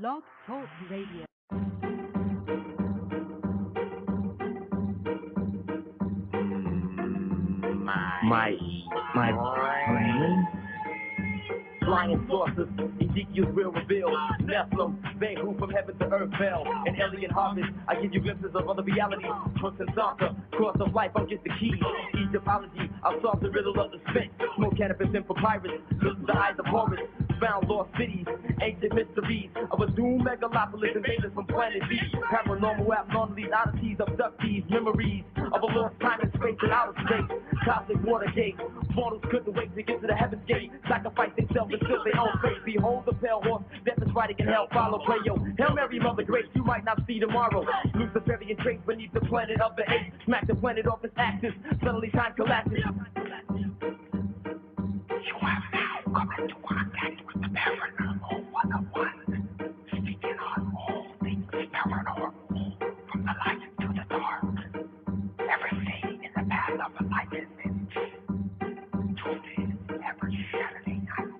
Blog Talk Radio. My brain. Flying saucers, Ezekiel's real reveal. Nephilim, they who from heaven to earth fell. An alien harvest, I give you glimpses of other realities. Crooks and Santa, cross of life, I'm just the key. Egyptology, I'll solve the riddle of the Sphinx. Smoke cannabis and papyrus, listen to eyes of Horus. Found lost cities, ancient mysteries of a doomed megalopolis invaders from planet B. Paranormal abnormalities, oddities, abductees, memories of a lost time and space and outer space. Cosmic Watergate, mortals couldn't wait to get to the heaven's gate. Sacrifice themselves until their own fate. Behold the pale horse, death is riding in hell, follow, pray yo. Hail Mary, Mother Grace, you might not see tomorrow. Luciferian traits beneath the planet of the apes. Smack the planet off its axis, suddenly time collapses. You have now come into contact with the Paranormal 101, speaking on all things paranormal, from the light to the dark. Everything in the path of enlightenment. Tune in every Saturday night,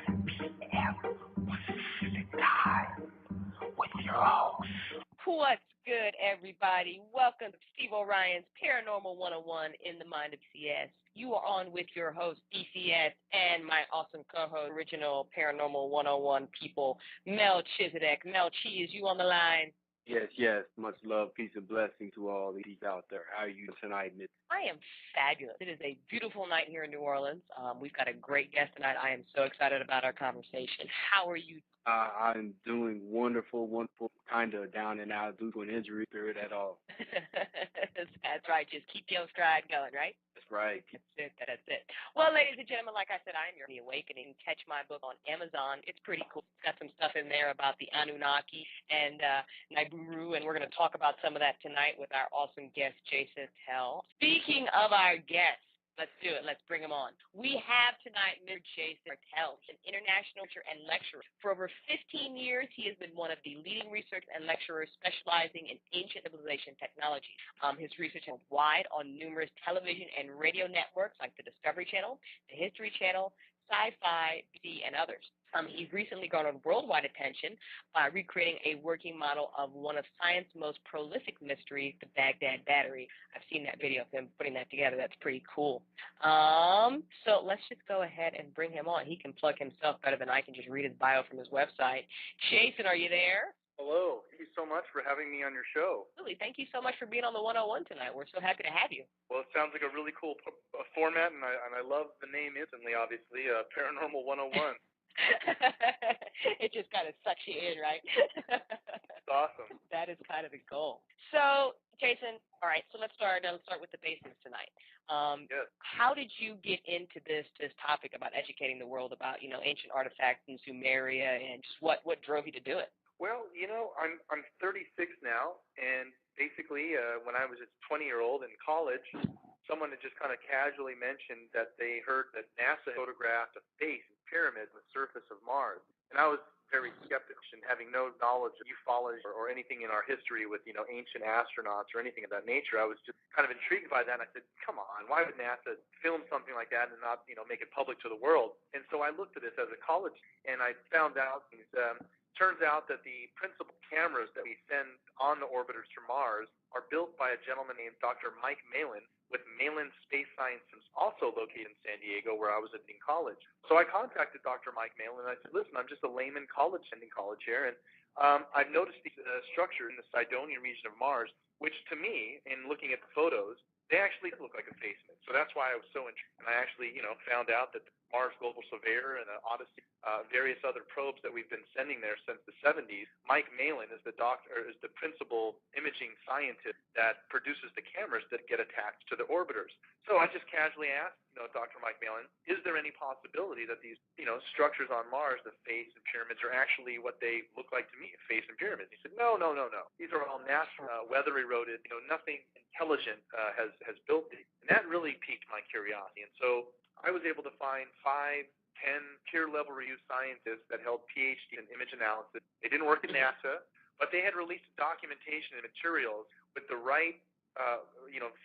7 p.m. Pacific Time, with your host. What's good, everybody? Welcome to Steve Orion's Paranormal 101 in the Mind of CS. You are on with your host, DCS, and my awesome co-host, original Paranormal 101 people, Mel Chisadek. Mel Chi, is you on the line? Yes. Much love, peace, and blessing to all the people out there. How are you tonight, Mitch? I am fabulous. It is a beautiful night here in New Orleans. We've got a great guest tonight. I am so excited about our conversation. How are you? I'm doing wonderful, kind of down and out due to an injury period at all. That's right. Just keep your stride going, right? That's right. That's it. Well, ladies and gentlemen, like I said, I am your The Awakening. Catch my book on Amazon. It's pretty cool. It's got some stuff in there about the Anunnaki and Nibiru, and we're going to talk about some of that tonight with our awesome guest, Jason Tell. Speaking of our guests, let's do it. Let's bring him on. We have tonight Mr. Jason Martell, an international teacher and lecturer. For over 15 years, he has been one of the leading researchers and lecturers specializing in ancient civilization technology. His research is wide on numerous television and radio networks like the Discovery Channel, the History Channel, Sci-Fi, BBC, and others. He's recently garnered worldwide attention by recreating a working model of one of science's most prolific mysteries, the Baghdad Battery. I've seen that video of him putting that together. That's pretty cool. So let's just go ahead and bring him on. He can plug himself better than I can just read his bio from his website. Jason, are you there? Hello. Thank you so much for having me on your show. Absolutely. Thank you so much for being on the 101 tonight. We're so happy to have you. Well, it sounds like a really cool format, and I love the name instantly, obviously, Paranormal 101. It just kind of sucks you in, right? It's awesome. That is kind of the goal. So, Jason, all right, so let's start with the basics tonight. Yes. How did you get into this topic about educating the world about, ancient artifacts in Sumeria, and just what drove you to do it? Well, I'm 36 now, and basically when I was a 20-year-old in college, someone had just kind of casually mentioned that they heard that NASA photographed a face and pyramid on the surface of Mars. And I was very skeptical, and having no knowledge of ufology or anything in our history with, ancient astronauts or anything of that nature. I was just kind of intrigued by that, and I said, come on, why would NASA film something like that and not, make it public to the world? And so I looked at this as a college, and I found out turns out that the principal cameras that we send on the orbiters to Mars are built by a gentleman named Dr. Mike Malin with Malin Space Sciences, also located in San Diego, where I was attending college. So I contacted Dr. Mike Malin, and I said, listen, I'm just a layman attending college here, and I've noticed the structure in the Sidonian region of Mars, which to me, in looking at the photos, they actually look like a basement. So that's why I was so intrigued. And I actually, found out that the Mars Global Surveyor and the Odyssey, various other probes that we've been sending there since the 70s. Mike Malin is the principal imaging scientist that produces the cameras that get attached to the orbiters. So I just casually asked, Dr. Mike Malin, is there any possibility that these, structures on Mars, the face and pyramids, are actually what they look like to me, face and pyramids? He said, no. These are all natural, weather eroded, nothing intelligent has built these. And that really piqued my curiosity. And so I was able to find 5, 10 peer-level review scientists that held PhD in image analysis. They didn't work at NASA, but they had released documentation and materials with the right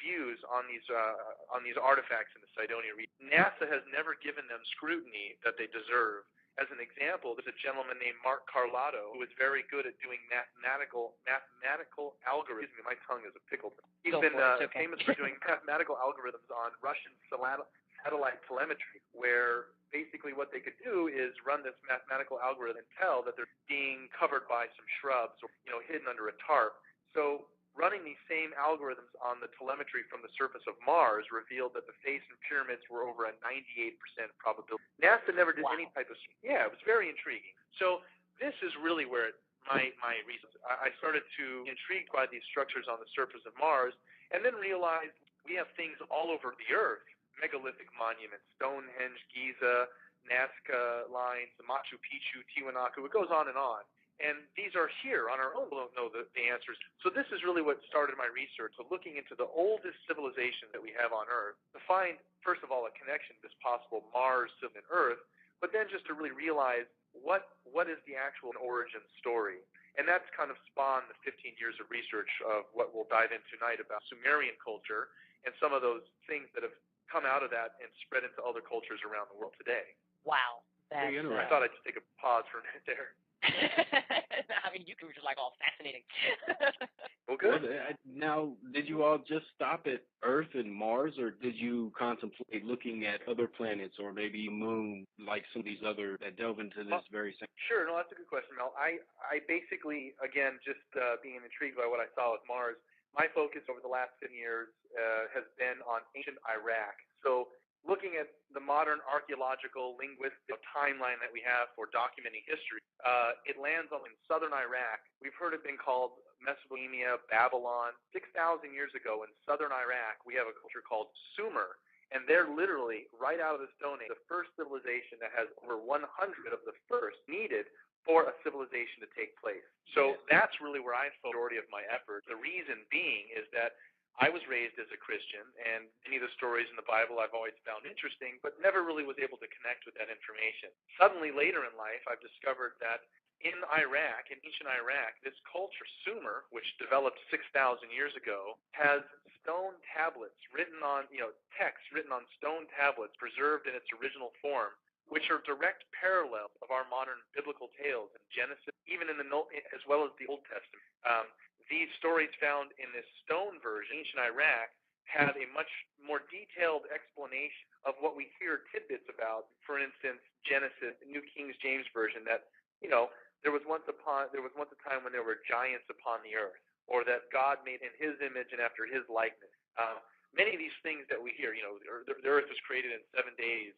views on these artifacts in the Sidonian region. NASA has never given them scrutiny that they deserve, As an example, there's a gentleman named Mark Carlotto who is very good at doing mathematical algorithms. Excuse me, my tongue is a pickle. He's been famous for doing mathematical algorithms on Russian satellite telemetry, where basically what they could do is run this mathematical algorithm and tell that they're being covered by some shrubs or hidden under a tarp. So running these same algorithms on the telemetry from the surface of Mars revealed that the face and pyramids were over a 98% probability. NASA never did any type of... Yeah, it was very intriguing. So this is really where my research... I started to intrigued by these structures on the surface of Mars, and then realized we have things all over the Earth, megalithic monuments, Stonehenge, Giza, Nazca lines, Machu Picchu, Tiwanaku. It goes on and on. And these are here on our own. We don't know the answers. So this is really what started my research, so looking into the oldest civilization that we have on Earth, to find, first of all, a connection to this possible Mars and Earth, but then just to really realize what is the actual origin story. And that's kind of spawned the 15 years of research of what we'll dive into tonight about Sumerian culture and some of those things that have come out of that and spread into other cultures around the world today. Wow. That's, I thought I'd just take a pause for a minute there. I mean, you were just like all fascinating. Well, good. Now, did you all just stop at Earth and Mars, or did you contemplate looking at other planets or maybe Moon, like some of these other that delve into this very same? Sure. No, that's a good question, Mel. I basically, again, just being intrigued by what I saw with Mars, my focus over the last 10 years has been on ancient Iraq. So looking at the modern archaeological, linguistic timeline that we have for documenting history, it lands on in southern Iraq. We've heard it been called Mesopotamia, Babylon. 6,000 years ago in southern Iraq, we have a culture called Sumer, and they're literally, right out of the Stone Age, the first civilization that has over 100 of the first needed for a civilization to take place. So that's really where I focus the majority of my effort. The reason being is that I was raised as a Christian, and many of the stories in the Bible I've always found interesting, but never really was able to connect with that information. Suddenly, later in life, I've discovered that in Iraq, in ancient Iraq, this culture, Sumer, which developed 6,000 years ago, has stone tablets written on, text written on stone tablets, preserved in its original form, which are direct parallels of our modern biblical tales in Genesis, even in as well as the Old Testament. These stories found in this stone version, ancient Iraq, have a much more detailed explanation of what we hear tidbits about. For instance, Genesis, New King James Version, that there was once a time when there were giants upon the earth, or that God made in His image and after His likeness. Many of these things that we hear, the earth was created in 7 days.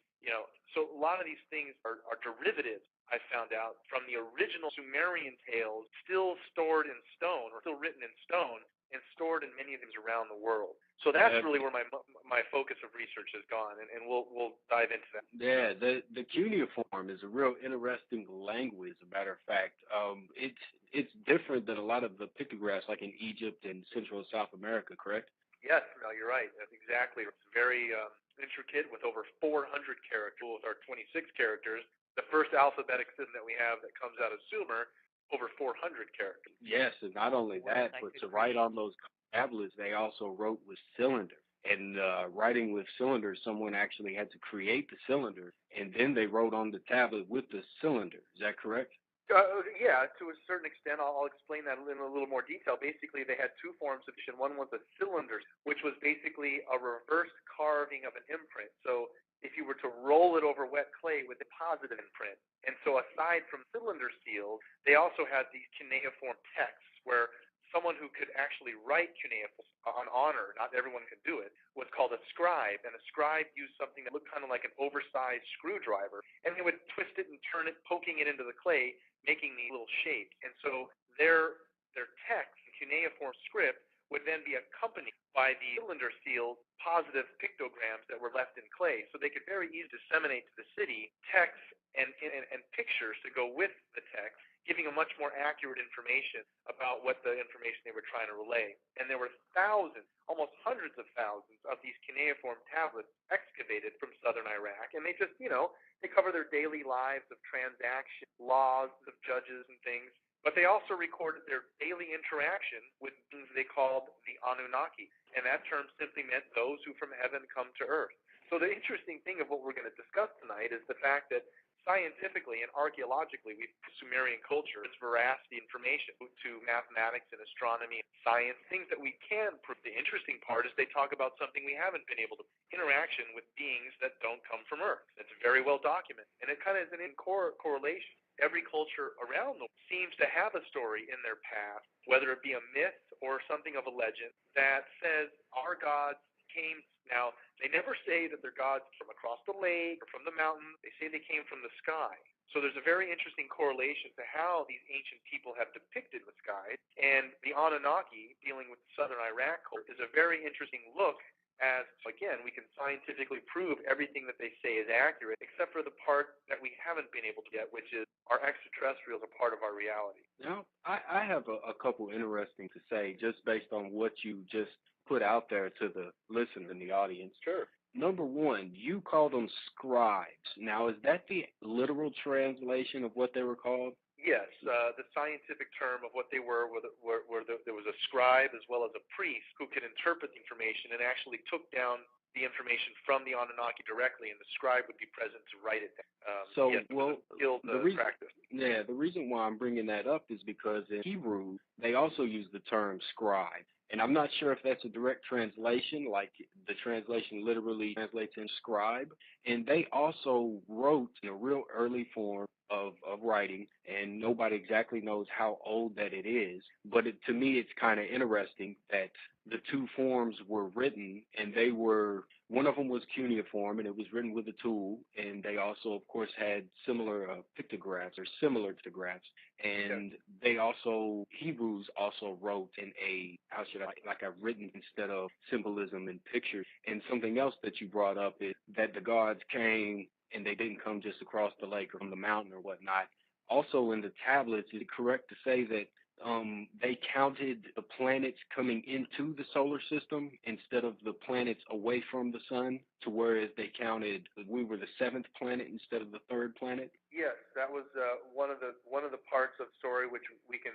So a lot of these things are derivatives, I found out, from the original Sumerian tales, still stored in stone, or still written in stone, and stored in many of them around the world. So that's really where my focus of research has gone, and we'll dive into that. Yeah, the cuneiform is a real interesting language, as a matter of fact. It's different than a lot of the pictographs like in Egypt and Central and South America, correct? Yes, no, you're right. That's exactly. It's very intricate with over 400 characters. With our 26 characters, the first alphabetic system that we have that comes out of Sumer, over 400 characters. Yes, and not only that, but to write on those tablets, they also wrote with cylinders. And writing with cylinders, someone actually had to create the cylinder, and then they wrote on the tablet with the cylinder. Is that correct? Yeah, to a certain extent. I'll explain that in a little more detail. Basically, they had two forms of edition. One was a cylinder, which was basically a reverse carving of an imprint. So if you were to roll it over wet clay with a positive imprint. And so aside from cylinder seals, they also had these cuneiform texts where someone who could actually write cuneiform on honor, not everyone could do it, was called a scribe. And a scribe used something that looked kind of like an oversized screwdriver, and they would twist it and turn it, poking it into the clay, making these little shapes. And so their text, cuneiform script, would then be accompanied by the cylinder sealed positive pictograms that were left in clay. So they could very easily disseminate to the city text and pictures to go with the text, giving a much more accurate information about what the information they were trying to relay. And there were thousands, almost hundreds of thousands of these cuneiform tablets excavated from southern Iraq. And they just, they cover their daily lives of transactions, laws of judges and things. But they also recorded their daily interaction with things they called the Anunnaki. And that term simply meant those who from heaven come to earth. So the interesting thing of what we're going to discuss tonight is the fact that scientifically and archaeologically, Sumerian culture, its veracity, information to mathematics and astronomy, and science, things that we can prove. The interesting part is they talk about something we haven't been able to, interaction with beings that don't come from Earth. It's very well documented, and it kind of is an correlation. Every culture around the world seems to have a story in their past, whether it be a myth or something of a legend, that says our gods came. Now, they never say that their gods from across the lake or from the mountain. They say they came from the sky. So there's a very interesting correlation to how these ancient people have depicted the sky. And the Anunnaki, dealing with southern Iraq culture, is a very interesting look as, again, we can scientifically prove everything that they say is accurate, except for the part that we haven't been able to get, which is our extraterrestrials are part of our reality. Now, I have a couple interesting to say just based on what you just put out there to the listener and the audience. Sure. Number one, you called them scribes. Now, is that the literal translation of what they were called? Yes, the scientific term of what they were there was a scribe as well as a priest who could interpret the information and actually took down the information from the Anunnaki directly, and the scribe would be present to write it down. The reason why I'm bringing that up is because in Hebrew, they also use the term scribe. And I'm not sure if that's a direct translation, like the translation literally translates in scribe. And they also wrote in a real early form of writing, and nobody exactly knows how old that it is. But to me, it's kind of interesting that the two forms were written, and they were, one of them was cuneiform, and it was written with a tool, and they also, of course, had similar pictographs or similar pictographs. And they also, Hebrews also wrote in like a written instead of symbolism and pictures. And something else that you brought up is that the gods came and they didn't come just across the lake or from the mountain or whatnot. Also in the tablets, is it correct to say that they counted the planets coming into the solar system instead of the planets away from the sun, to whereas they counted we were the seventh planet instead of the third planet? Yes, that was one of the parts of the story which we can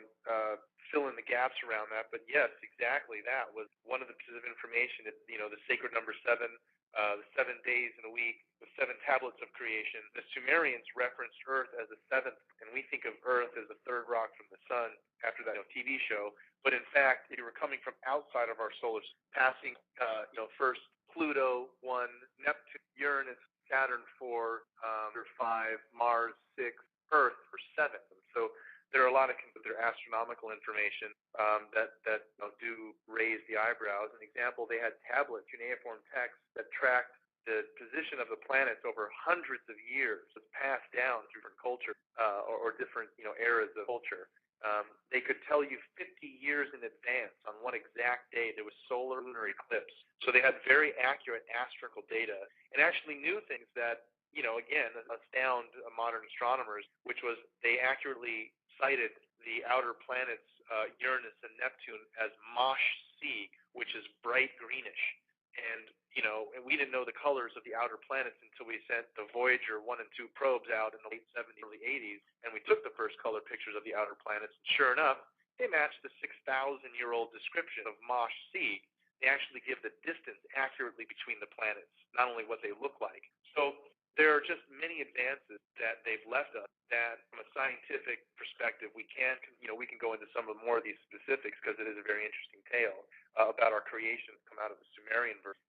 fill in the gaps around that. But yes, exactly, that was one of the pieces of information. It's, the sacred number 7, the 7 days in a week, the 7 tablets of creation. The Sumerians referenced Earth as the seventh, and we think of Earth as the third rock from the sun after that TV show. But in fact, if you were coming from outside of our solar system, passing, first Pluto 1, Neptune, Uranus, Saturn 4, 5, Mars 6, Earth for 7. So there are a lot of their astronomical information that do raise the eyebrows. An example, they had tablets, cuneiform texts that tracked the position of the planets over hundreds of years. It's passed down through different culture or different eras of culture. They could tell you 50 years in advance on what exact day there was solar lunar eclipse. So they had very accurate astronomical data and actually knew things that, again, astound modern astronomers, which was they accurately cited the outer planets, Uranus and Neptune, as Mosh Sea, which is bright greenish. And we didn't know the colors of the outer planets until we sent the Voyager 1 and 2 probes out in the late 70s, early 80s, and we took the first color pictures of the outer planets. And sure enough, they matched the 6,000-year-old description of Mosh Sea. They actually give the distance accurately between the planets, not only what they look like. So there are just many advances that they've left us that, from a scientific perspective, we can go into some of more of these specifics because it is a very interesting tale about our creation come out of the Sumerian verse.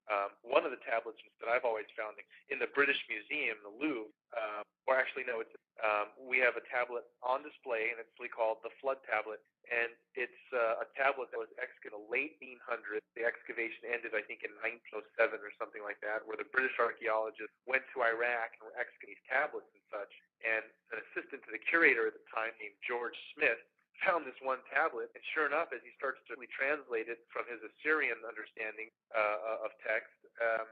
One of the tablets that I've always found in the British Museum, the Louvre, we have a tablet on display, and it's called the Flood Tablet. And it's a tablet that was excavated in the late 1800s. The excavation ended, I think, in 1907 or something like that, where the British archaeologists went to Iraq and were excavating these tablets and such. And an assistant to the curator at the time named George Smith found this one tablet, and sure enough, as he starts to translate it from his Assyrian understanding of text,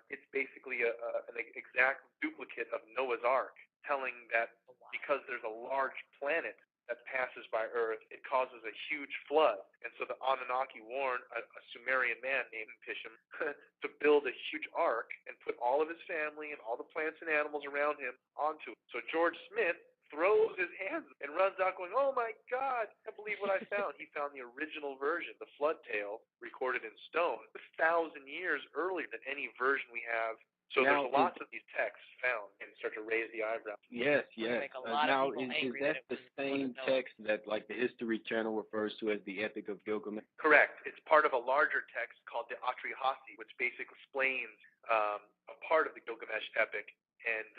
it's basically an exact duplicate of Noah's Ark, telling that because there's a large planet that passes by Earth, it causes a huge flood. And so the Anunnaki warned a Sumerian man named Pisham to build a huge ark and put all of his family and all the plants and animals around him onto it. So George Smith throws his hands and runs out going, "Oh my God, I can't believe what I found." He found the original version, the flood tale, recorded in stone, 1,000 years earlier than any version we have So Now, there's lots of these texts found and start to raise the eyebrow. yes, We're gonna yes. make a lot Now, of people is angry that that it the was same text that, like, the History Channel refers to as the Epic of Gilgamesh? Correct. It's part of a larger text called the Atrihasi, which basically explains a part of the Gilgamesh epic. And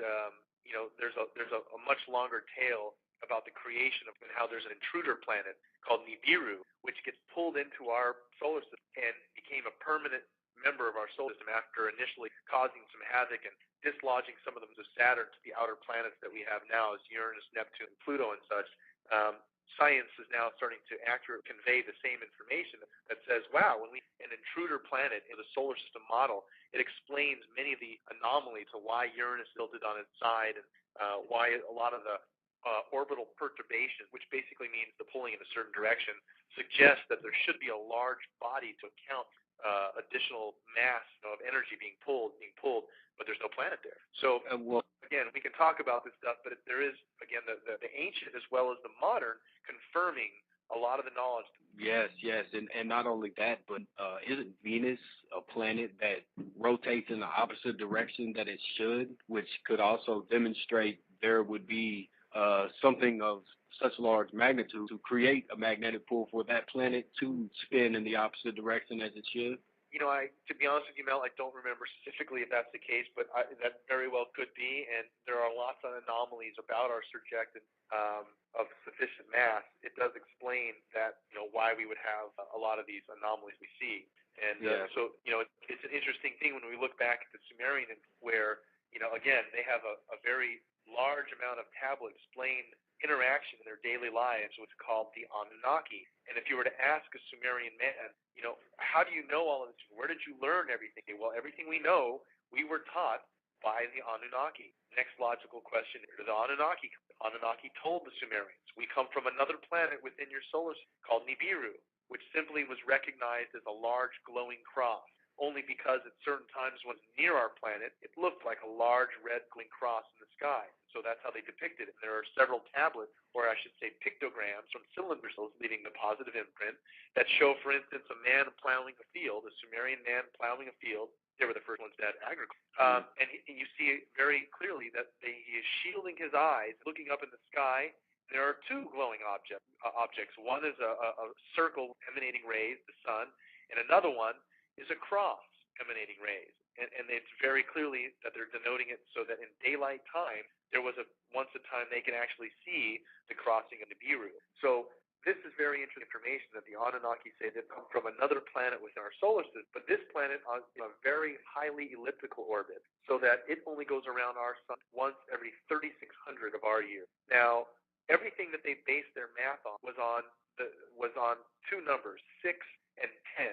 there's a much longer tale about the creation of and how there's an intruder planet called Nibiru, which gets pulled into our solar system and became a permanent member of our solar system after initially causing some havoc and dislodging some of them to Saturn, to the outer planets that we have now as Uranus, Neptune, Pluto, and such. Science is now starting to accurately convey the same information that says, wow, when we an intruder planet in the solar system model, it explains many of the anomalies to why Uranus tilted on its side and why a lot of the orbital perturbation, which basically means the pulling in a certain direction, suggests that there should be a large body to account additional mass of energy being pulled, but there's no planet there. So again, we can talk about this stuff, but there is, again, the ancient as well as the modern confirming a lot of the knowledge. Yes, and not only that, but isn't Venus a planet that rotates in the opposite direction that it should, which could also demonstrate there would be something of such large magnitude to create a magnetic pull for that planet to spin in the opposite direction as it should? To be honest with you, Mel, I don't remember specifically if that's the case, but that very well could be, and there are lots of anomalies about our surjected of sufficient mass. It does explain that, why we would have a lot of these anomalies we see. And so, it's an interesting thing when we look back at the Sumerian, where, again, they have a very large amount of tablets explain interaction in their daily lives, what's called the Anunnaki. And if you were to ask a Sumerian man, how do you know all of this? Where did you learn everything? Well, everything we know, we were taught by the Anunnaki. Next logical question, the Anunnaki. Anunnaki told the Sumerians, we come from another planet within your solar system called Nibiru, which simply was recognized as a large glowing cross. Only because at certain times when near our planet, it looked like a large red glowing cross in the sky. So that's how they depicted it. There are several tablets, or I should say pictograms, from cylinders leaving the positive imprint that show, for instance, a man plowing a field, a Sumerian man plowing a field. They were the first ones that had agriculture. And you see very clearly that he is shielding his eyes, looking up in the sky. There are two glowing objects. One is a circle emanating rays, the sun, and another one is a cross emanating rays. And it's very clearly that they're denoting it so that in daylight time, there was once a time they can actually see the crossing of Nibiru. So this is very interesting information that the Anunnaki say they've come from another planet within our solar system, but this planet on a very highly elliptical orbit, so that it only goes around our sun once every 3,600 of our years. Now, everything that they based their math on was on two numbers, 6 and 10.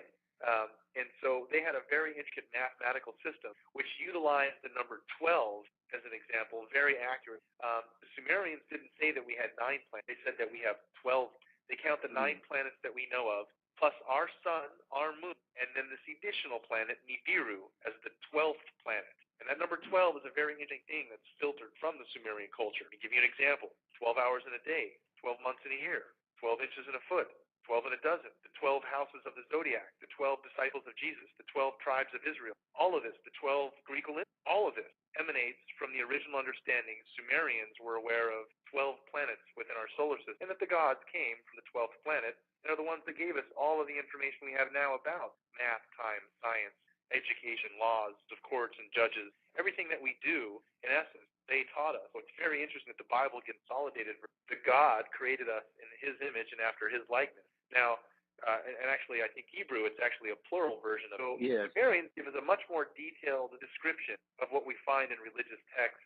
And so they had a very intricate mathematical system which utilized the number 12 as an example, very accurate. The Sumerians didn't say that we had 9 planets. They said that we have 12. They count the 9 planets that we know of, plus our sun, our moon, and then this additional planet, Nibiru, as the 12th planet. And that number 12 is a very interesting thing that's filtered from the Sumerian culture. To give you an example, 12 hours in a day, 12 months in a year, 12 inches in a foot, 12 in a dozen, the 12 houses of the zodiac, the 12 disciples of Jesus, the 12 tribes of Israel, all of this, the 12 Greek Olympics, all of this emanates from the original understanding Sumerians were aware of 12 planets within our solar system, and that the gods came from the 12th planet and are the ones that gave us all of the information we have now about math, time, science, education, laws of courts and judges, everything that we do, in essence, they taught us. So it's very interesting that the Bible gets consolidated. The God created us in his image and after his likeness. Now, and actually, I think Hebrew, it's actually a plural version of it. So yes. Sumerians give us a much more detailed description of what we find in religious texts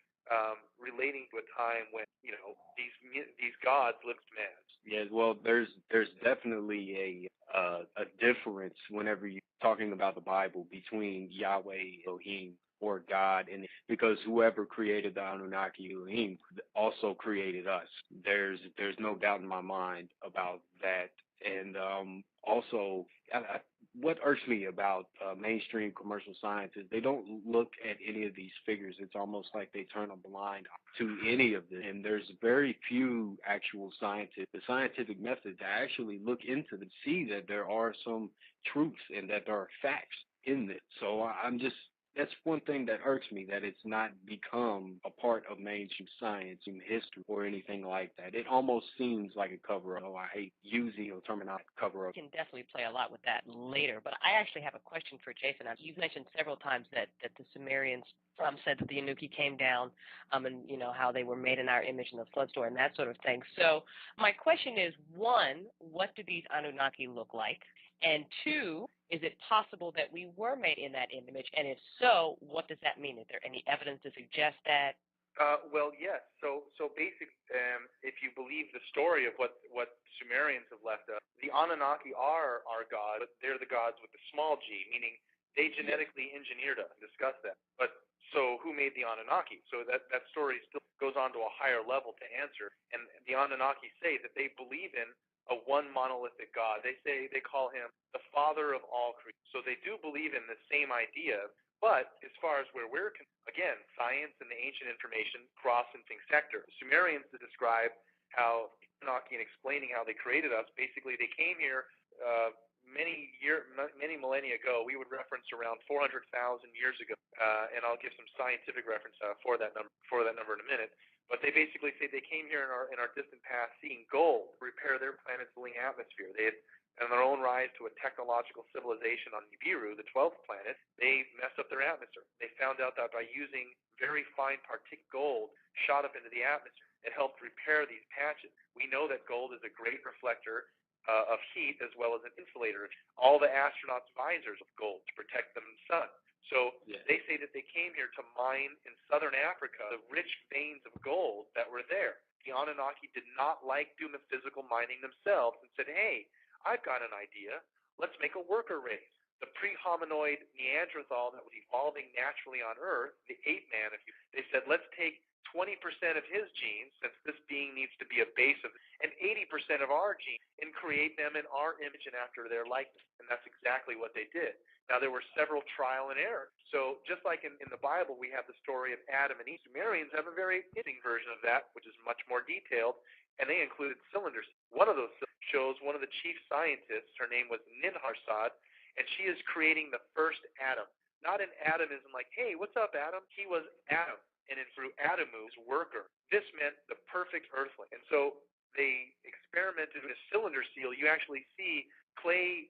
relating to a time when, these gods lived as man. Yeah, well, there's definitely a difference whenever you're talking about the Bible between Yahweh, Elohim, or God, and because whoever created the Anunnaki, Elohim, also created us. There's no doubt in my mind about that. And also, what irks me about mainstream commercial science is they don't look at any of these figures. It's almost like they turn a blind eye to any of them. And there's very few actual scientists, the scientific method to actually look into them, see that there are some truths and that there are facts in it. So I'm just That's one thing that irks me, that it's not become a part of mainstream science, in history, or anything like that. It almost seems like a cover-up. Oh, I hate using the terminology cover-up. We can definitely play a lot with that later, but I actually have a question for Jason. You've mentioned several times that the Sumerians said that the Anunnaki came down, and how they were made in our image in the flood story and that sort of thing. So my question is, one, what do these Anunnaki look like? And two, is it possible that we were made in that image? And if so, what does that mean? Is there any evidence to suggest that? Well, yes. So basically, if you believe the story of what Sumerians have left us, the Anunnaki are our gods, but they're the gods with the small g, meaning they genetically engineered us. Discuss that. But so who made the Anunnaki? So that story still goes on to a higher level to answer. And the Anunnaki say that they believe in a one monolithic God. They call him the father of all creation. So they do believe in the same idea. But as far as where we're, again, science and the ancient information cross in sync sector. Sumerians describe how Anunnaki, and explaining how they created us, basically they came here many millennia ago. We would reference around 400,000 years ago, and I'll give some scientific reference for that number in a minute. But they basically say they came here in our distant past seeking gold to repair their planet's cooling atmosphere. They had, on their own rise to a technological civilization on Nibiru, the 12th planet, they messed up their atmosphere. They found out that by using very fine particulate gold shot up into the atmosphere, it helped repair these patches. We know that gold is a great reflector of heat as well as an insulator. All the astronauts' visors of gold to protect them from the sun. So they say that they came here to mine in southern Africa the rich veins of gold that were there. The Anunnaki did not like doing the physical mining themselves and said, hey, I've got an idea. Let's make a worker race. The pre-hominoid Neanderthal that was evolving naturally on Earth, the ape man, they said, let's take 20% of his genes, since this being needs to be a base of, and 80% of our genes, and create them in our image and after their likeness. And that's exactly what they did. Now, there were several trial and error. So just like in the Bible, we have the story of Adam and Eve. Sumerians have a very interesting version of that, which is much more detailed, and they included cylinders. One of those shows one of the chief scientists, her name was Ninharsad, and she is creating the first atom. Not an atomism like, hey, what's up, Adam? He was Adam, and through Adamu, worker. This meant the perfect earthling. And so they experimented with a cylinder seal. You actually see clay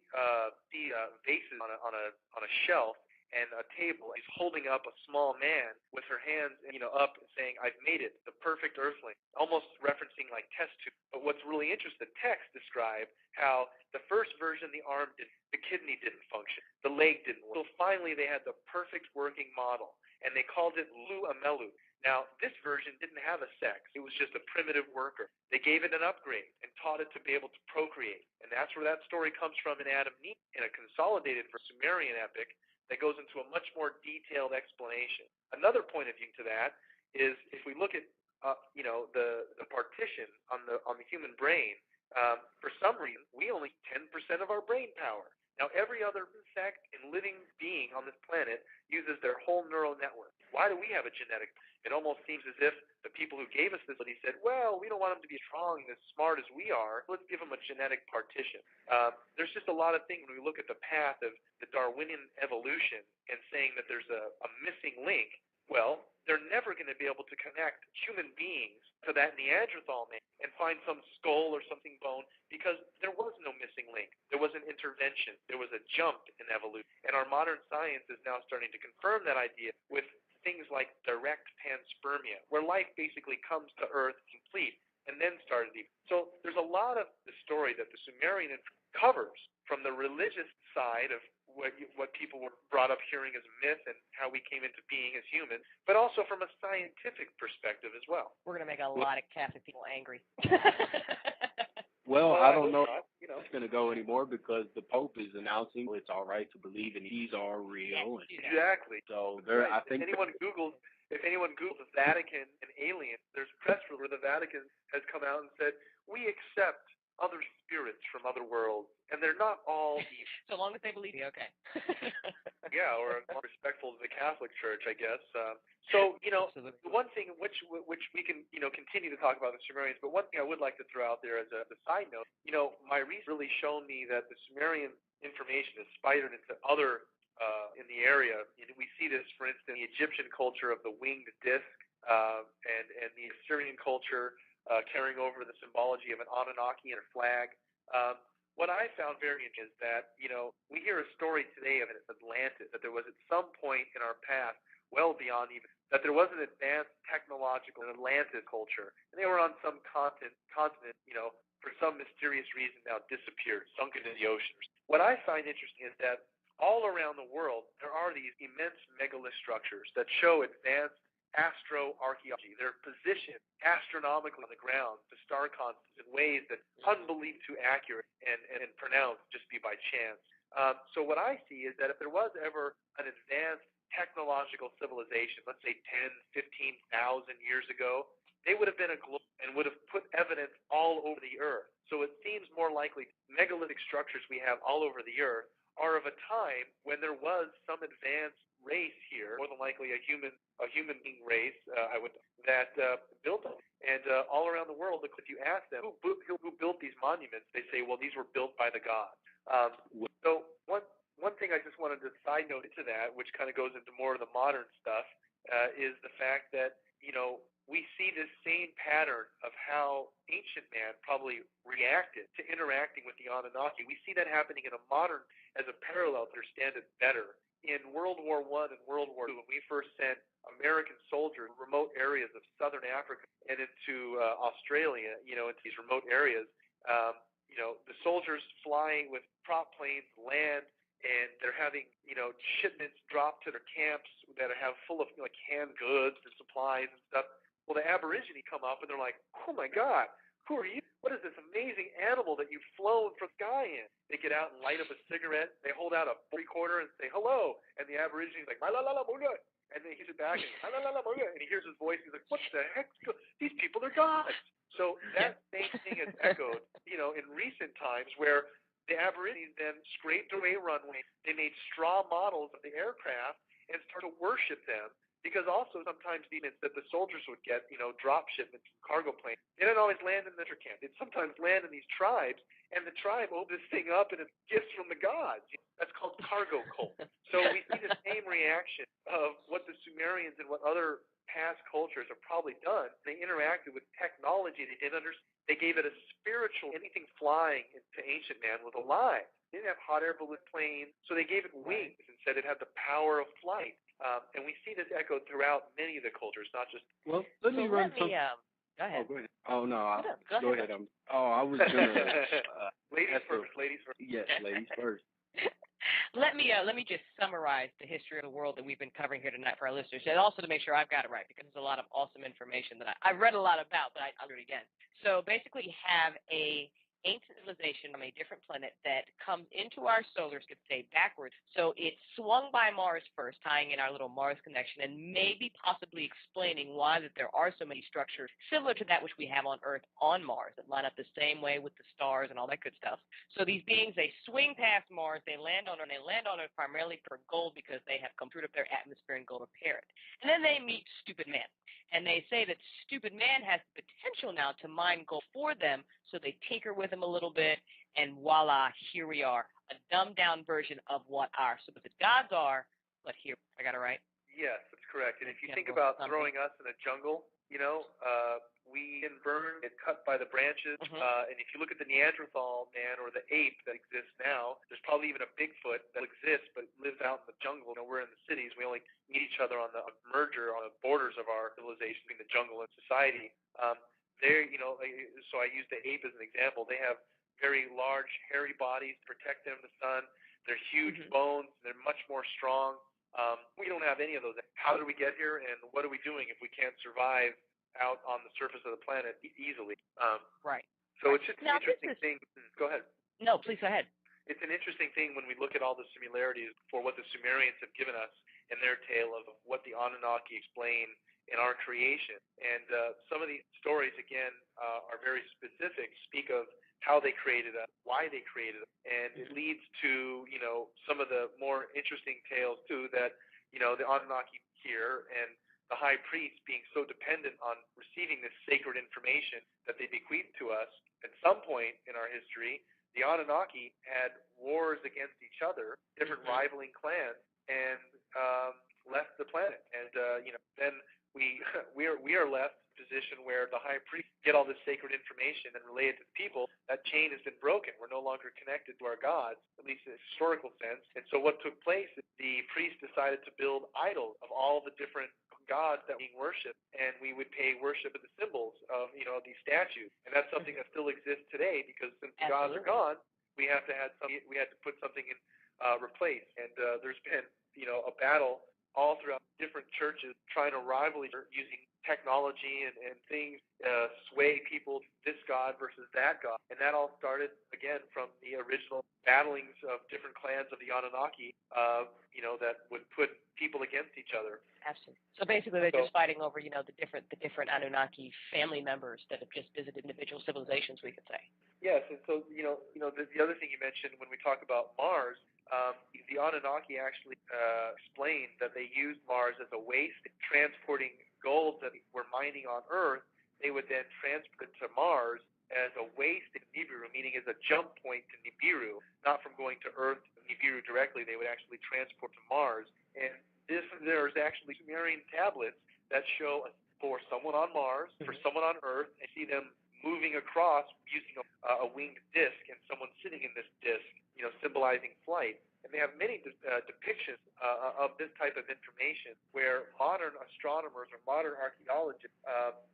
vases on a shelf and a table. He's holding up a small man with her hands, up and saying, I've made it, the perfect earthling, almost referencing like test tube. But what's really interesting, the text describe how the first version, the arm didn't, the kidney didn't function, the leg didn't work. So finally they had the perfect working model, and they called it Lu Amelu. Now, this version didn't have a sex. It was just a primitive worker. They gave it an upgrade and taught it to be able to procreate. And that's where that story comes from in Adam and Eve, in a consolidated Sumerian epic that goes into a much more detailed explanation. Another point of view to that is if we look at the partition on the human brain, for some reason we only 10% of our brain power. Now every other insect and living being on this planet uses their whole neural network. Why do we have a genetic? It almost seems as if the people who gave us this said, well, we don't want them to be strong and as smart as we are. Let's give them a genetic partition. There's just a lot of things when we look at the path of the Darwinian evolution and saying that there's a missing link. Well, they're never going to be able to connect human beings to that Neanderthal man and find some skull or something bone, because there was no missing link. There was an intervention. There was a jump in evolution. And our modern science is now starting to confirm that idea with things like direct panspermia, where life basically comes to Earth complete and then started. So there's a lot of the story that the Sumerian covers from the religious side of what people were brought up hearing as myth and how we came into being as humans, but also from a scientific perspective as well. We're going to make a lot of Catholic people angry. Well, I don't know if it's going to go anymore, because the Pope is announcing it's all right to believe in these are real. Exactly. So right. I think if anyone Googles the Vatican and aliens, there's press where the Vatican has come out and said, we accept other spirits from other worlds, and they're not all evil. So long as they believe you, okay. Yeah, or respectful to the Catholic Church, I guess. So, the one thing which we can, continue to talk about the Sumerians, but one thing I would like to throw out there as a side note, my research really shown me that the Sumerian information is spidered into other in the area. We see this, for instance, in the Egyptian culture of the winged disc, and the Assyrian culture carrying over the symbology of an Anunnaki and a flag. What I found very interesting is that, we hear a story today of an Atlantis, that there was at some point in our past, well beyond even, that there was an advanced technological Atlantis culture, and they were on some continent, for some mysterious reason now disappeared, sunk into the ocean. What I find interesting is that all around the world, there are these immense megalith structures that show advanced astroarchaeology. They're positioned astronomically on the ground, the star constants, in ways that unbelievably too accurate and pronounced just be by chance. So what I see is that if there was ever an advanced technological civilization, let's say 10, 15,000 years ago, they would have been a globe and would have put evidence all over the earth. So it seems more likely megalithic structures we have all over the earth are of a time when there was some advanced race here, more than likely a human being race, that built them. And all around the world, if you ask them who built these monuments, they say, well, these were built by the gods. So one thing I just wanted to side note into that, which kind of goes into more of the modern stuff, is the fact that we see this same pattern of how ancient man probably reacted to interacting with the Anunnaki. We see that happening in a modern, as a parallel to understand it better. In World War I and World War II, when we first sent American soldiers to remote areas of southern Africa and into Australia, into these remote areas, the soldiers flying with prop planes land, and they're having, shipments dropped to their camps that have full of canned goods and supplies and stuff. Well, the Aborigine come up and they're like, oh my God, who are you? What is this amazing animal that you've flown from the sky in? They get out and light up a cigarette. They hold out a recorder and say hello, and the Aborigine's like, la la la la, and then he sits back and la la la la, and he hears his voice. He's like, what the heck? These people are gods. So that same thing is echoed, in recent times where the Aborigines then scraped away runways. They made straw models of the aircraft and started to worship them. Because also sometimes demons that the soldiers would get, drop shipments from cargo planes, they didn't always land in the camp. They'd sometimes land in these tribes, and the tribe opens this thing up, and it's gifts from the gods. That's called cargo cult. So we see the same reaction of what the Sumerians and what other past cultures have probably done. They interacted with technology they didn't understand. They gave it a spiritual, anything flying into ancient man was alive. They didn't have hot air balloon planes, so they gave it wings and said it had the power of flight. And we see this echoed throughout many of the cultures, not just. Well, let me run some. Go ahead. Oh, go ahead. Oh no, go ahead. I was gonna. Ladies first. Ladies first. Yes, ladies first. Let me just summarize the history of the world that we've been covering here tonight for our listeners, and also to make sure I've got it right, because there's a lot of awesome information that I've read a lot about, but I'll do it again. So basically, you have a ancient civilization from a different planet that comes into our solar system, say backwards. So it swung by Mars first, tying in our little Mars connection, and maybe possibly explaining why that there are so many structures similar to that which we have on Earth on Mars that line up the same way with the stars and all that good stuff. So these beings, they swing past Mars, they land on Earth, and they land on Earth primarily for gold because they have screwed up their atmosphere and gold repair it. And then they meet stupid man. And they say that stupid man has the potential now to mine gold for them, so they tinker with him a little bit, and voila, here we are, a dumbed-down version of what our supposed gods are, but here, I got it right? Yes, that's correct. And if you think about throwing us in a jungle, we get burned and cut by the branches. And if you look at the Neanderthal man or the ape that exists now, there's probably even a Bigfoot that exists but lives out in the jungle. We're in the cities. We only meet each other on the merger, on the borders of our civilization between the jungle and society. So I use the ape as an example. They have very large, hairy bodies to protect them from the sun. They're huge bones. They're much more strong. We don't have any of those. How did we get here, and what are we doing if we can't survive out on the surface of the planet easily? Right. So it's just an interesting thing. Go ahead. No, please go ahead. It's an interesting thing when we look at all the similarities for what the Sumerians have given us in their tale of what the Anunnaki explain in our creation. And some of these stories, again, are very specific, speak of how they created us, why they created us, and it leads to, some of the more interesting tales, too, that, the Anunnaki here and the high priest being so dependent on receiving this sacred information that they bequeathed to us. At some point in our history, the Anunnaki had wars against each other, different rivaling clans, and left the planet. And then we are left in a position where the high priest get all this sacred information and relay it to the people. That chain has been broken. We're no longer connected to our gods, at least in a historical sense. And so what took place is the priest decided to build idols of all the different gods that were being worshipped, and we would pay worship of the symbols of these statues. And that's something that still exists today, because since the gods are gone, we had to put something in replace. And there's been a battle all throughout different churches trying to rival each other using technology and things sway people to this god versus that god. And that all started, again, from the original battlings of different clans of the Anunnaki, that would put people against each other. Absolutely. So basically, they're just fighting over, the different Anunnaki family members that have just visited individual civilizations, we could say. Yes, and so the other thing you mentioned when we talk about Mars, the Anunnaki actually explained that they used Mars as a waste, transporting gold that were mining on Earth. They would then transport it to Mars as a waste in Nibiru, meaning as a jump point to Nibiru, not from going to Earth to Nibiru directly. They would actually transport to Mars. And there's actually Sumerian tablets that show for someone on Mars, for someone on Earth, and see them moving across using a winged disc, and someone sitting in this disc, symbolizing flight. And they have many depictions of this type of information, where modern astronomers or modern archaeologists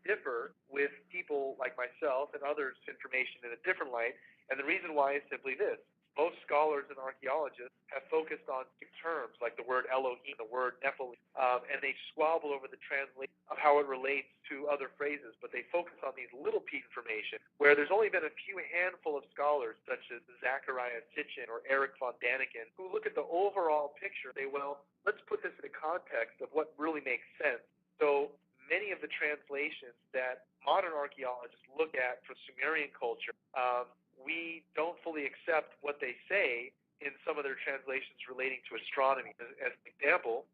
differ with people like myself and others' information in a different light. And the reason why is simply this. Most scholars and archaeologists have focused on terms like the word Elohim, the word Nephilim, and they squabble over the translation of how it relates to other phrases, but they focus on these little piece information, where there's only been a few handful of scholars, such as Zachariah Sitchin or Eric von Daniken, who look at the overall picture and say, well, let's put this in the context of what really makes sense. So many of the translations that modern archaeologists look at for Sumerian culture, we don't fully accept what they say in some of their translations relating to astronomy. As an example,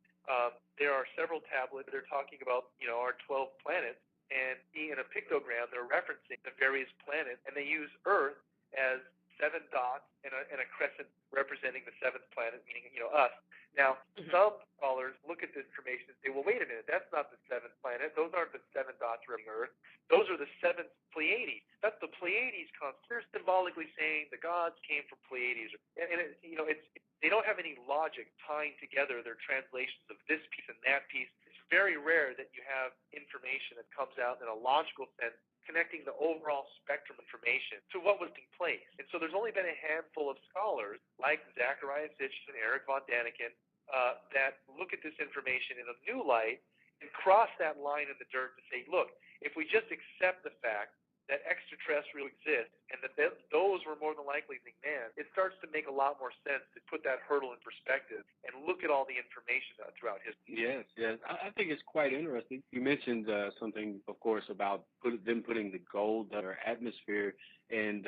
there are several tablets that are talking about, our 12 planets, and in a pictogram, they're referencing the various planets, and they use Earth as 7 dots and a crescent representing the 7th planet, meaning, us. Now, some scholars look at this information and say, well, wait a minute, that's not the 7th planet. Those aren't the 7 dots representing Earth. Those are the 7th Pleiades. That's the Pleiades concept. They're symbolically saying the gods came from Pleiades. And they don't have any logic tying together their translations of this piece and that piece. It's very rare that you have information that comes out in a logical sense, connecting the overall spectrum information to what was in place. And so there's only been a handful of scholars, like Zachariah Sitchin and Eric von Daniken, that look at this information in a new light and cross that line in the dirt to say, look, if we just accept the fact that extraterrestrial exists and that those were more than likely than man, it starts to make a lot more sense to put that hurdle in perspective and look at all the information throughout history. Yes. I think it's quite interesting. You mentioned something, of course, about them putting the gold in our atmosphere, and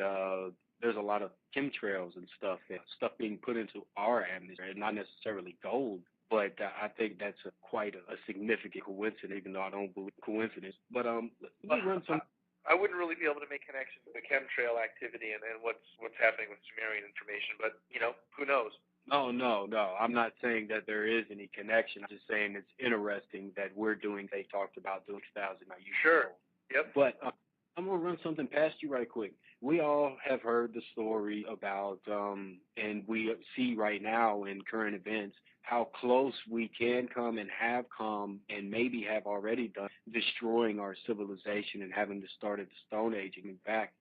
there's a lot of chemtrails and stuff being put into our atmosphere, not necessarily gold. But I think that's quite a significant coincidence, even though I don't believe coincidence. But let me run some. I wouldn't really be able to make connections with the chemtrail activity and what's happening with Sumerian information, but who knows? Oh, no. I'm not saying that there is any connection. I'm just saying it's interesting that we're doing. They talked about doing 6,000 years. Sure. Yep. But I'm gonna run something past you right quick. We all have heard the story about, and we see right now in current events how close we can come and have come and maybe have already done destroying our civilization and having to start at the Stone Age and back.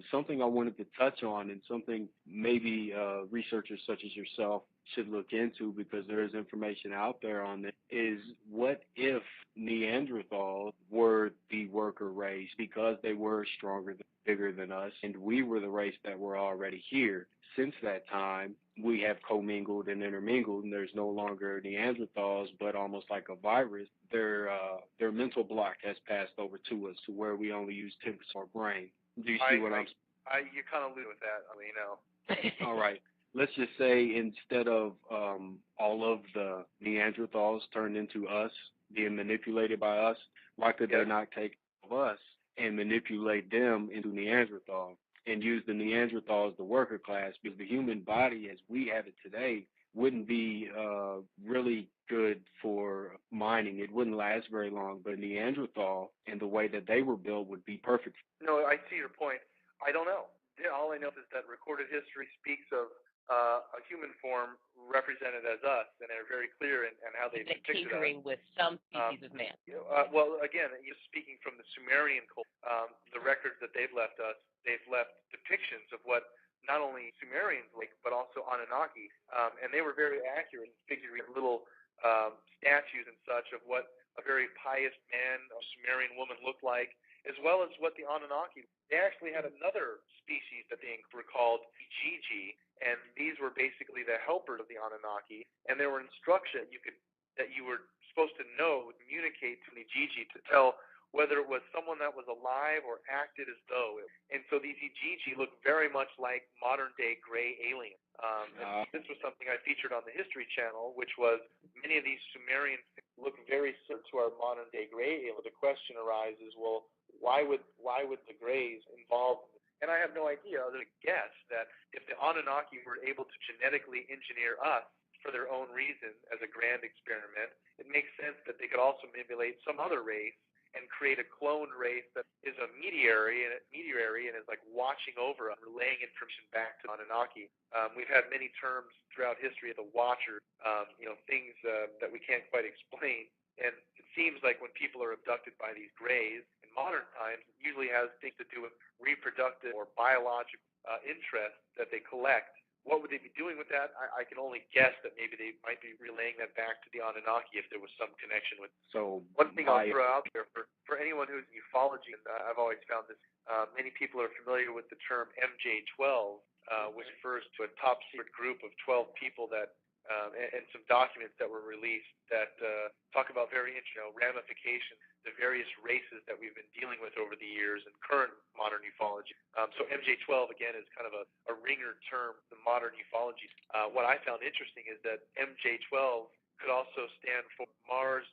Something I wanted to touch on, and something maybe researchers such as yourself should look into, because there is information out there on it, is what if Neanderthals were the worker race because they were stronger, bigger than us, and we were the race that were already here. Since that time, we have commingled and intermingled, and there's no longer Neanderthals, but almost like a virus. Their mental block has passed over to us, to where we only use 10% of our brain. Do you see what I'm saying? You kind of lose with that. All right. Let's just say instead of all of the Neanderthals turned into us, being manipulated by us, why could they not take us and manipulate them into Neanderthals and use the Neanderthals, the worker class? Because the human body as we have it today wouldn't be really good for mining. It wouldn't last very long. But Neanderthal and the way that they were built would be perfect. No, I see your point. I don't know. All I know is that recorded history speaks of a human form represented as us, and they're very clear in how they depicted us. Tinkering with some species of man. Well, again, speaking from the Sumerian culture, the records that they've left us, they've left depictions of what not only Sumerians like, but also Anunnaki, and they were very accurate in figuring little statues and such of what a very pious man, a Sumerian woman looked like, as well as what the Anunnaki. They actually had another species that they were called Gigi, and these were basically the helpers of the Anunnaki, and there were instructions that you were supposed to know, communicate to the Gigi to tell whether it was someone that was alive or acted as though. And so these Gigi look very much like modern-day gray aliens. And this was something I featured on the History Channel, which was many of these Sumerian look very similar to our modern-day gray aliens. The question arises, well, why would the Greys involve? And I have no idea other than guess that if the Anunnaki were able to genetically engineer us for their own reason as a grand experiment, it makes sense that they could also manipulate some other race and create a cloned race that is a meteorary and is like watching over us, relaying information back to Anunnaki. We've had many terms throughout history of the Watcher, things that we can't quite explain. And it seems like when people are abducted by these Greys in modern times, it usually has things to do with reproductive or biological interest that they collect. What would they be doing with that? I can only guess that maybe they might be relaying that back to the Anunnaki if there was some connection with. So one thing I'll throw out there for anyone who's in ufology, and I've always found this, many people are familiar with the term MJ12, which refers to a top secret group of 12 people that, and some documents that were released that talk about very interesting ramifications, the various races that we've been dealing with over the years in current modern ufology. So MJ12, again, is kind of a ringer term in modern ufology. What I found interesting is that MJ12 could also stand for Mars.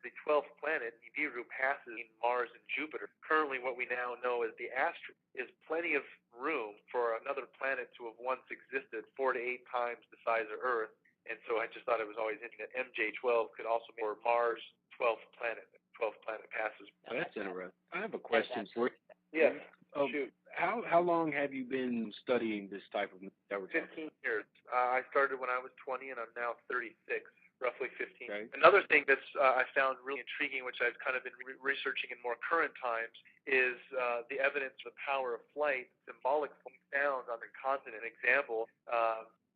The 12th planet, Nibiru, passes in Mars and Jupiter. Currently, what we now know as the asteroid is plenty of room for another planet to have once existed 4 to 8 times the size of Earth. And so I just thought it was always interesting that MJ12 could also be for Mars' 12th planet. 12th planet passes. Oh, that's interesting. I have a question for you. Yes. Shoot. How long have you been studying this type of? 15 years. I started when I was 20, and I'm now 36. Roughly 15. Okay. Another thing that's I found really intriguing, which I've kind of been researching in more current times, is the evidence of the power of flight, symbolic found on the continent. An example,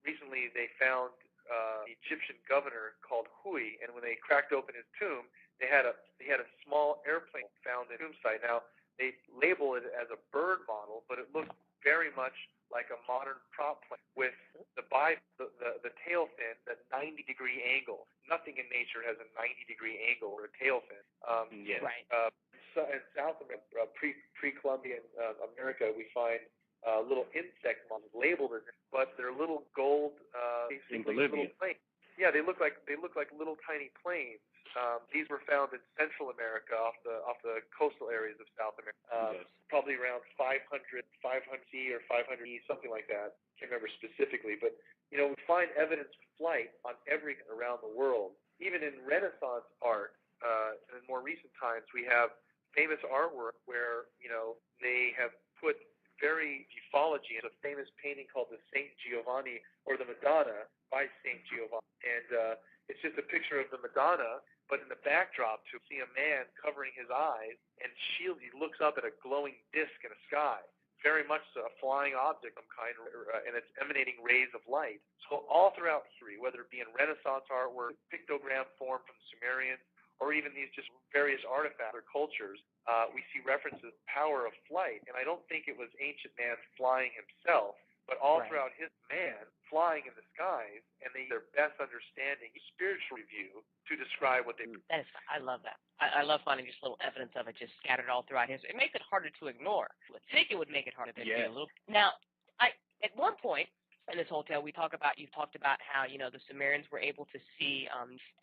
recently they found an Egyptian governor called Hui, and when they cracked open his tomb, he had a small airplane found in the tomb site. Now, they label it as a bird model, but it looks very much like a modern prop plane with the tail fin, the 90-degree angle. Nothing in nature has a 90-degree angle or a tail fin. Yes. Right. So in South America, pre-Columbian America, we find little insect models labeled as, but they're little gold, basically little planes. Yeah, they look like little tiny planes. These were found in Central America, off the coastal areas of South America, Yes. Probably around 500 C or 500 E, something like that. Can't remember specifically, but we find evidence of flight on everything around the world. Even in Renaissance art, and in more recent times, we have famous artwork where they have put very ufology in a famous painting called the Saint Giovanni or the Madonna by Saint Giovanni, and it's just a picture of the Madonna, but in the backdrop to see a man covering his eyes and he looks up at a glowing disc in the sky, very much a flying object of some kind, and it's emanating rays of light. So all throughout history, whether it be in Renaissance artwork, pictogram form from the Sumerians, or even these just various artifacts or cultures, we see references to the power of flight. And I don't think it was ancient man flying himself, but all throughout his man flying in the skies, and they their best understanding, spiritual review, to describe what they. I love that. I love finding just little evidence of it just scattered all throughout history. It makes it harder to ignore. I think it would make it harder to be a little. Now, at one point in this whole tale, you've talked about how the Sumerians were able to see,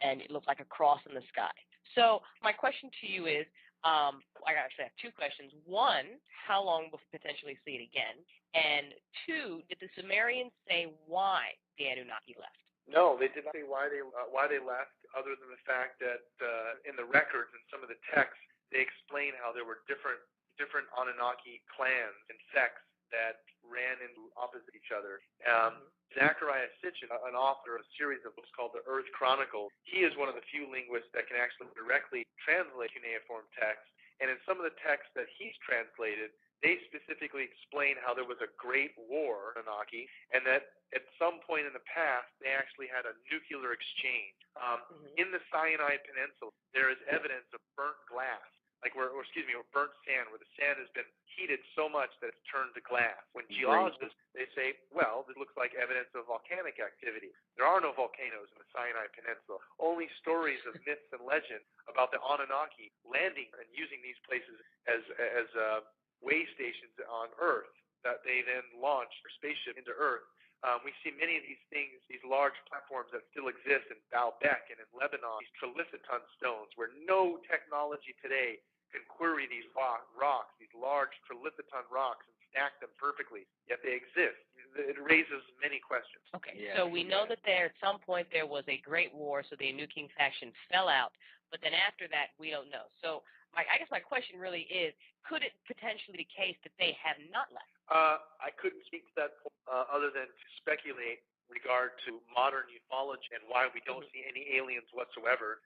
and it looked like a cross in the sky. So my question to you is, I actually have two questions. One, how long will we potentially see it again? And two, did the Sumerians say why the Anunnaki left? No, they did not say why they left, other than the fact that in the records and some of the texts, they explain how there were different Anunnaki clans and sects that ran into opposite each other. Zachariah Sitchin, an author of a series of books called the Earth Chronicles, he is one of the few linguists that can actually directly translate cuneiform text. And in some of the texts that he's translated, they specifically explain how there was a great war, Anunnaki, and that at some point in the past, they actually had a nuclear exchange. In the Sinai Peninsula, there is evidence of burnt glass, or burnt sand, where the sand has been heated so much that it's turned to glass. When geologists, they say, well, this looks like evidence of volcanic activity. There are no volcanoes in the Sinai Peninsula. Only stories of myths and legends about the Anunnaki landing and using these places as way stations on Earth that they then launched their spaceship into Earth. We see many of these things, these large platforms that still exist in Baalbek and in Lebanon, these trilithiton stones, where no technology today can query these rocks, these large trilithiton rocks, and stack them perfectly, yet they exist. It raises many questions. Okay, so we know that at some point there was a great war, so the Anunnaki faction fell out, but then after that, we don't know. So I guess my question really is, could it potentially be the case that they have not left? I couldn't speak to that other than to speculate regard to modern ufology and why we don't see any aliens whatsoever.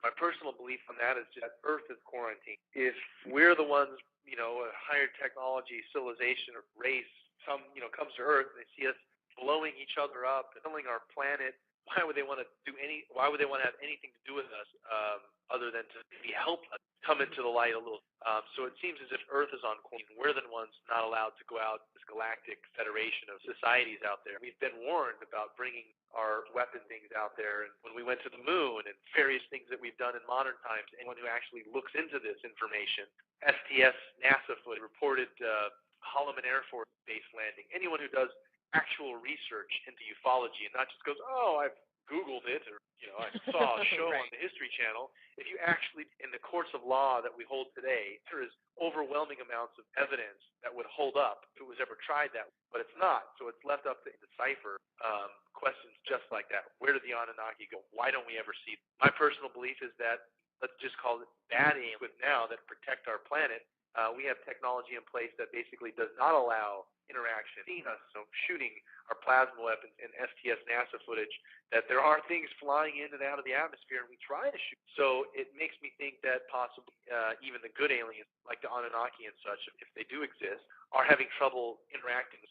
My personal belief on that is that Earth is quarantined. If we're the ones, a higher technology civilization or race, comes to Earth and they see us blowing each other up and killing our planet, why would they want to have anything to do with us other than to help us come into the light a little? So it seems as if Earth is on quarantine. We're the ones not allowed to go out, this galactic federation of societies out there. We've been warned about bringing our weapon things out there, and when we went to the moon and various things that we've done in modern times, anyone who actually looks into this information, STS NASA reported Holloman Air Force Base landing. Anyone who does actual research into ufology and not just goes, oh, I've Googled it, or I saw a show on the History Channel. If you actually, in the courts of law that we hold today, there is overwhelming amounts of evidence that would hold up if it was ever tried that way, but it's not. So it's left up to decipher questions just like that. Where did the Anunnaki go? Why don't we ever see them? My personal belief is that, let's just call it bad aliens with now that protect our planet. We have technology in place that basically does not allow interaction. Seeing us shooting our plasma weapons and STS NASA footage, that there are things flying in and out of the atmosphere, and we try to shoot. So it makes me think that possibly even the good aliens, like the Anunnaki and such, if they do exist, are having trouble interacting.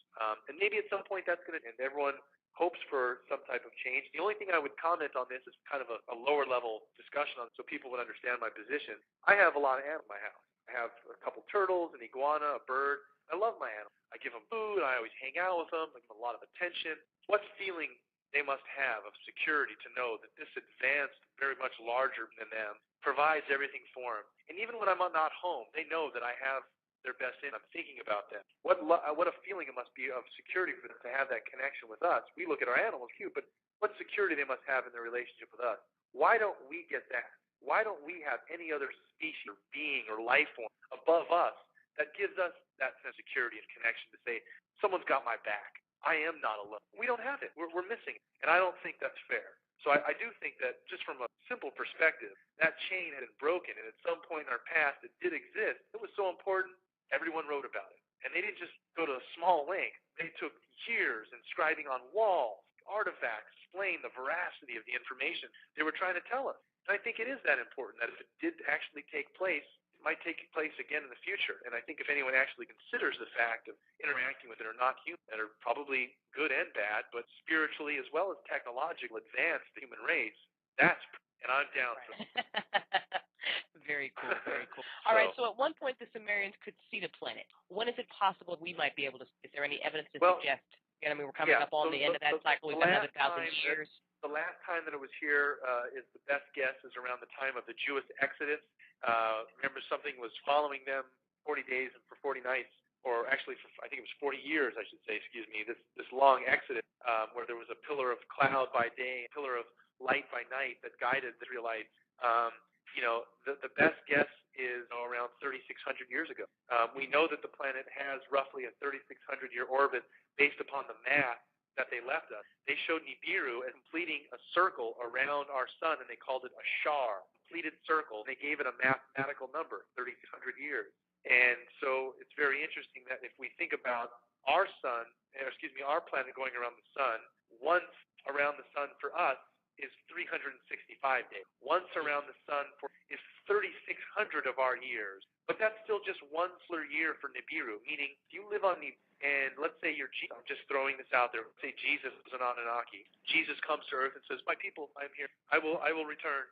And maybe at some point that's going to end. Everyone hopes for some type of change. The only thing I would comment on this is kind of a lower level discussion on, so people would understand my position. I have a lot of animals in my house. I have a couple turtles, an iguana, a bird. I love my animals. I give them food. I always hang out with them. I give them a lot of attention. What feeling they must have of security to know that this advanced, very much larger than them, provides everything for them. And even when I'm not home, they know that I have their best in. I'm thinking about them. What a feeling it must be of security for them to have that connection with us. We look at our animals cute, but what security they must have in their relationship with us. Why don't we get that? Why don't we have any other species or being or life form above us that gives us that sense of security and connection to say, someone's got my back. I am not alone. We don't have it. We're missing it. And I don't think that's fair. So I do think that just from a simple perspective, that chain had been broken. And at some point in our past, it did exist. It was so important, everyone wrote about it. And they didn't just go to a small length. They took years inscribing on walls, artifacts, explain the veracity of the information they were trying to tell us. And I think it is that important that if it did actually take place, might take place again in the future. And I think if anyone actually considers the fact of interacting with it or not human, that are probably good and bad, but spiritually as well as technological advanced the human race, and I'm down for it. Very cool, very cool. All right, so at one point the Sumerians could see the planet. When is it possible we might be able to? Is there any evidence to suggest? We're coming up on the end of that cycle. We've got another 1,000 years. The last time that it was here is the best guess is around the time of the Jewish Exodus. Remember, something was following them 40 days and for 40 nights, or actually, I think it was 40 years, I should say, this long exodus where there was a pillar of cloud by day, a pillar of light by night that guided the Israelites. The best guess is around 3,600 years ago. We know that the planet has roughly a 3,600-year orbit based upon the math that they left us. They showed Nibiru as completing a circle around our sun, and they called it a shar, completed circle. They gave it a mathematical number, 3,600 years. And so it's very interesting that if we think about our sun, our planet going around the sun, once around the sun for us is 365 days. Once around the sun is 3,600 of our years. But that's still just one solar year for Nibiru, meaning if you live on Nibiru, and let's say I'm just throwing this out there, let's say Jesus was an Anunnaki. Jesus comes to Earth and says, my people, I'm here. I will return.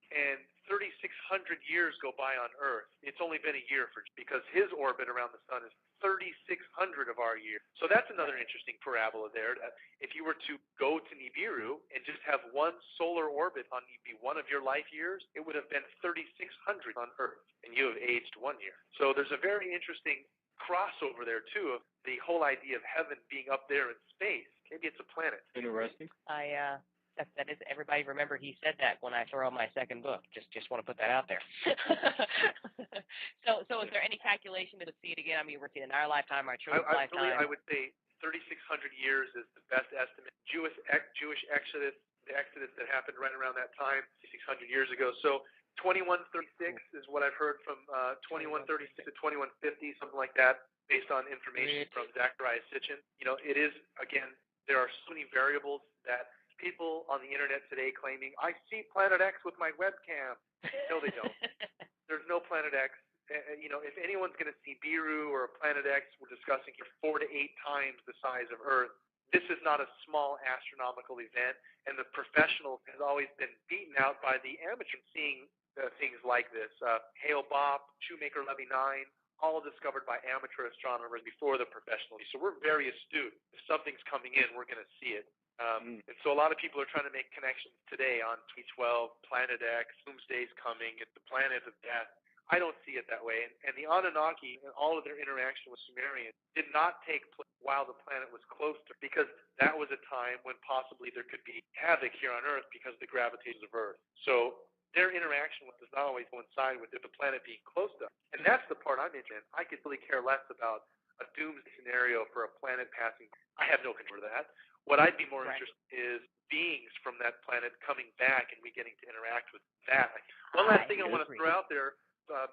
And 3,600 years go by on Earth. It's only been a year because his orbit around the sun is 3,600 of our year. So that's another interesting parabola there. That if you were to go to Nibiru and just have one solar orbit on Nibiru, one of your life years, it would have been 3,600 on Earth, and you have aged 1 year. So there's a very interesting crossover there too of the whole idea of heaven being up there in space. Maybe it's a planet. Interesting. That is, everybody remember he said that when I throw my second book. Just want to put that out there. So is there any calculation to see it again? I mean, we're seeing in our lifetime, our children's lifetime. I would say 3,600 years is the best estimate. Jewish exodus, the exodus that happened right around that time, 600 years ago. So 2136 is what I've heard from 2136 to 2150, something like that, based on information from Zachariah Sitchin. You know, it is, again, there are so many variables that people on the internet today claiming, I see Planet X with my webcam. No, they don't. There's no Planet X. You know, if anyone's going to see Biru or Planet X, we're discussing here 4 to 8 times the size of Earth. This is not a small astronomical event, and the professionals has always been beaten out by the amateurs seeing things like this. Hale-Bopp, Shoemaker-Levy 9, all discovered by amateur astronomers before the professionals. So we're very astute. If something's coming in, we're going to see it. And so a lot of people are trying to make connections today on T12, Planet X, Doomsday's coming, it's the planet of death. I don't see it that way. And the Anunnaki and all of their interaction with Sumerians did not take place while the planet was close to, because that was a time when possibly there could be havoc here on Earth because of the gravitation of Earth. So their interaction does not always coincide with the planet being close to us. And that's the part I'm interested in. I could really care less about a doomsday scenario for a planet passing. I have no control of that. What I'd be more interested in is beings from that planet coming back and we getting to interact with that. One last thing I want to throw out there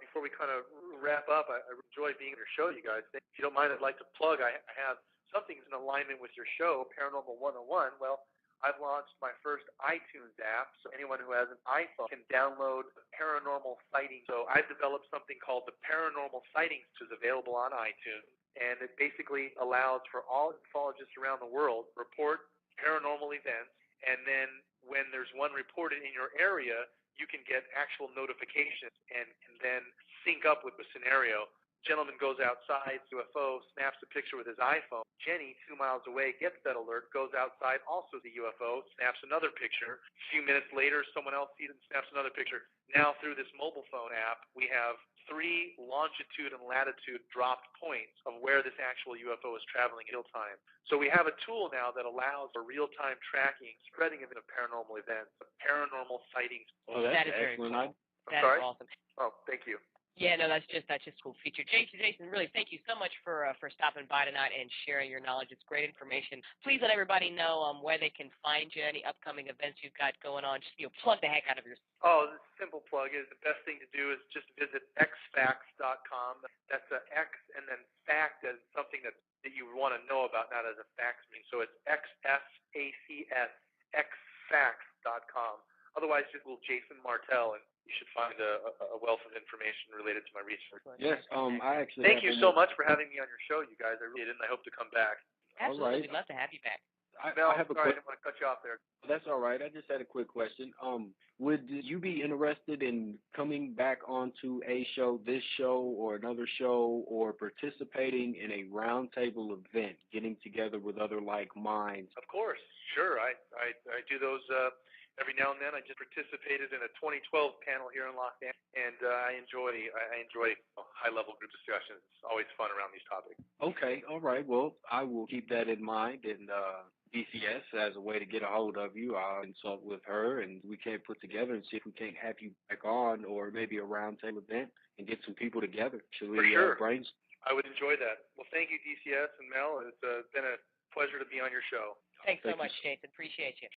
before we kind of wrap up. I enjoy being on your show, you guys. If you don't mind, I'd like to plug. I have something's in alignment with your show, Paranormal 101. Well, I've launched my first iTunes app, so anyone who has an iPhone can download paranormal sightings. So I've developed something called the Paranormal Sightings, which is available on iTunes. And it basically allows for all ufologists around the world to report paranormal events. And then when there's one reported in your area, you can get actual notifications and then sync up with the scenario. Gentleman goes outside, UFO, snaps a picture with his iPhone. Jenny, 2 miles away, gets that alert, goes outside, also the UFO, snaps another picture. A few minutes later, someone else sees it and snaps another picture. Now, through this mobile phone app, we have 3 longitude and latitude dropped points of where this actual UFO is traveling in real time. So we have a tool now that allows for real-time tracking, spreading of paranormal events, paranormal sightings. Oh, that's excellent. Very cool. I'm sorry? Awesome. Oh, thank you. Yeah, no, that's just a cool feature. Jason, really, thank you so much for stopping by tonight and sharing your knowledge. It's great information. Please let everybody know where they can find you, any upcoming events you've got going on. Just plug the heck out of your. Oh, the simple plug is the best thing to do is just visit xfacts.com. That's a X and then fact as something that you want to know about, not as a facts mean. So it's XFACS, xfacts.com. Otherwise, just Google Jason Martell and you should find a wealth of information related to my research. Yes, I actually. Thank you so much for having me on your show, you guys. I really did, and I hope to come back. Absolutely, all right. We'd love to have you back. I have a sorry, quick. I didn't want to cut you off there. That's all right. I just had a quick question. Would you be interested in coming back onto a show, this show, or another show, or participating in a roundtable event, getting together with other like minds? Of course, sure. I do those every now and then. I just participated in a 2012 panel here in Los Angeles, and I enjoy high-level group discussions. It's always fun around these topics. Okay, all right. Well, I will keep that in mind, and DCS as a way to get a hold of you. I'll consult with her, and we can put together and see if we can't have you back on, or maybe a roundtable event, and get some people together. Should we For sure. brainstorm? I would enjoy that. Well, thank you, DCS and Mel. It's been a pleasure to be on your show. Thanks so much, Jason. Appreciate you.